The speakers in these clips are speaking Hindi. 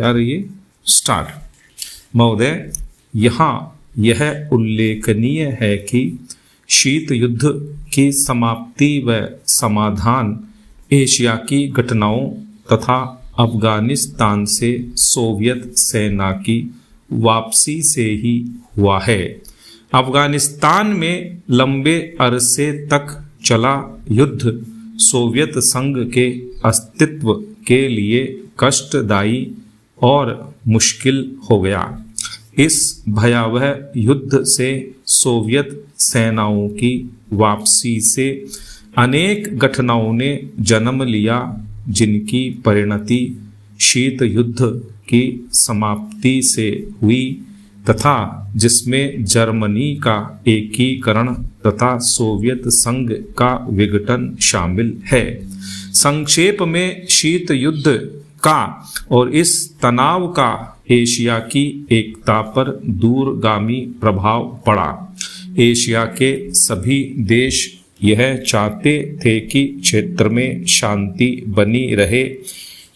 आ रही है, स्टार्ट। महोदय, यहाँ यह उल्लेखनीय है कि शीत युद्ध की समाप्ति व समाधान एशिया की घटनाओं तथा अफगानिस्तान से सोवियत सेना की वापसी से ही हुआ है। अफगानिस्तान में लंबे अरसे तक चला युद्ध सोवियत संघ के अस्तित्व के लिए कष्टदायी और मुश्किल हो गया। इस भयावह युद्ध से सोवियत सेनाओं की वापसी से अनेक घटनाओं ने जन्म लिया, जिनकी परिणति शीत युद्ध की समाप्ति से हुई तथा जिसमें जर्मनी का एकीकरण तथा सोवियत संघ का विघटन शामिल है। संक्षेप में शीत युद्ध का और इस तनाव का एशिया की एकता पर दूरगामी प्रभाव पड़ा। एशिया के सभी देश यह चाहते थे कि क्षेत्र में शांति बनी रहे।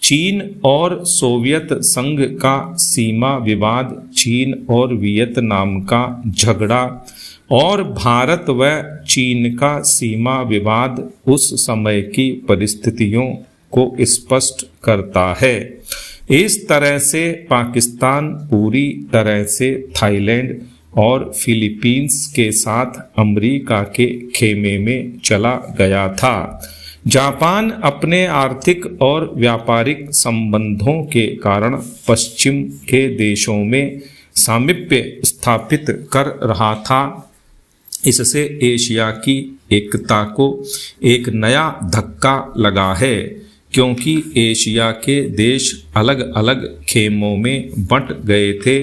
चीन और सोवियत संघ का सीमा विवाद, चीन और वियतनाम का झगड़ा और भारत व चीन का सीमा विवाद उस समय की परिस्थितियों को स्पष्ट करता है। इस तरह से पाकिस्तान पूरी तरह से थाईलैंड और फिलीपींस के साथ अमेरिका के खेमे में चला गया था। जापान अपने आर्थिक और व्यापारिक संबंधों के कारण पश्चिम के देशों में सामीप्य स्थापित कर रहा था। इससे एशिया की एकता को एक नया धक्का लगा है, क्योंकि एशिया के देश अलग अलग खेमों में बंट गए थे।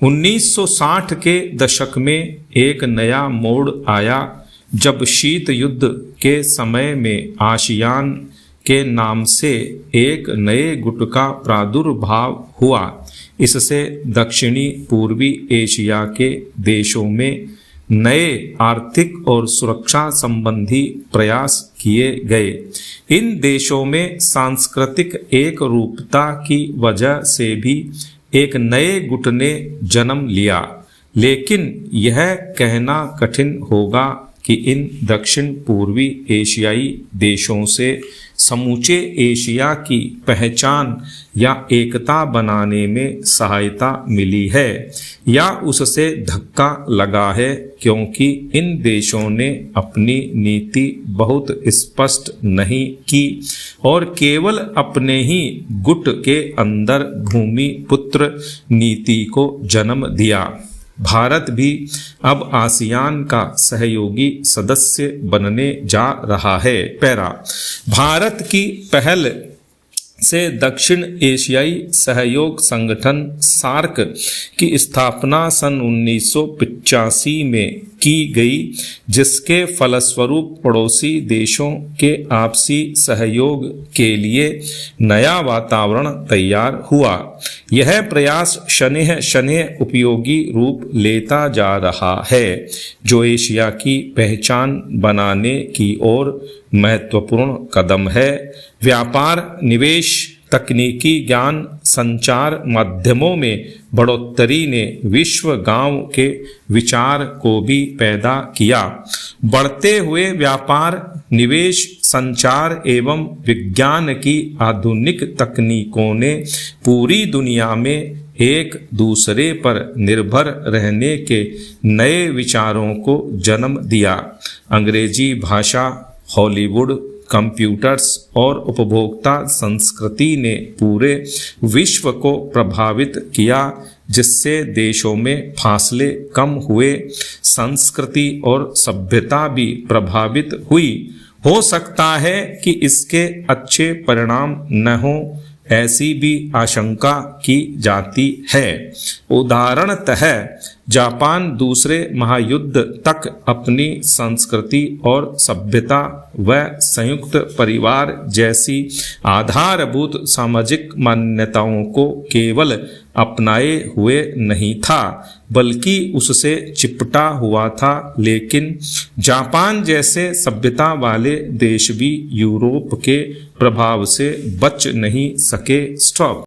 1960 के दशक में एक नया मोड़ आया, जब शीत युद्ध के समय में आसियान के नाम से एक नए गुट का प्रादुर्भाव हुआ। इससे दक्षिणी पूर्वी एशिया के देशों में नए आर्थिक और सुरक्षा संबंधी प्रयास किए गए। इन देशों में सांस्कृतिक एक रूपता की वजह से भी एक नए गुट ने जन्म लिया, लेकिन यह कहना कठिन होगा कि इन दक्षिण पूर्वी एशियाई देशों से समूचे एशिया की पहचान या एकता बनाने में सहायता मिली है या उससे धक्का लगा है, क्योंकि इन देशों ने अपनी नीति बहुत स्पष्ट नहीं की और केवल अपने ही गुट के अंदर भूमि पुत्र नीति को जन्म दिया। भारत भी अब आसियान का सहयोगी सदस्य बनने जा रहा है। पैरा, भारत की पहल से दक्षिण एशियाई सहयोग संगठन सार्क की स्थापना सन 1985 में की गई, जिसके फलस्वरूप पड़ोसी देशों के आपसी सहयोग के लिए नया वातावरण तैयार हुआ। यह प्रयास शनिह शनिह उपयोगी रूप लेता जा रहा है, जो एशिया की पहचान बनाने की ओर महत्वपूर्ण कदम है। व्यापार, निवेश, तकनीकी ज्ञान, संचार माध्यमों में बढ़ोतरी ने विश्व गांव के विचार को भी पैदा किया। बढ़ते हुए व्यापार, निवेश, संचार एवं विज्ञान की आधुनिक तकनीकों ने पूरी दुनिया में एक दूसरे पर निर्भर रहने के नए विचारों को जन्म दिया। अंग्रेजी भाषा, हॉलीवुड, कंप्यूटर्स और उपभोक्ता संस्कृति ने पूरे विश्व को प्रभावित किया, जिससे देशों में फासले कम हुए, संस्कृति और सभ्यता भी प्रभावित हुई। हो सकता है कि इसके अच्छे परिणाम न हो, ऐसी भी आशंका की जाती है। उदाहरणतः जापान दूसरे महायुद्ध तक अपनी संस्कृति और सभ्यता व संयुक्त परिवार जैसी आधारभूत सामाजिक मान्यताओं को केवल अपनाए हुए नहीं था, बल्कि उससे चिपटा हुआ था। लेकिन जापान जैसे सभ्यता वाले देश भी यूरोप के प्रभाव से बच नहीं सके। स्टॉप।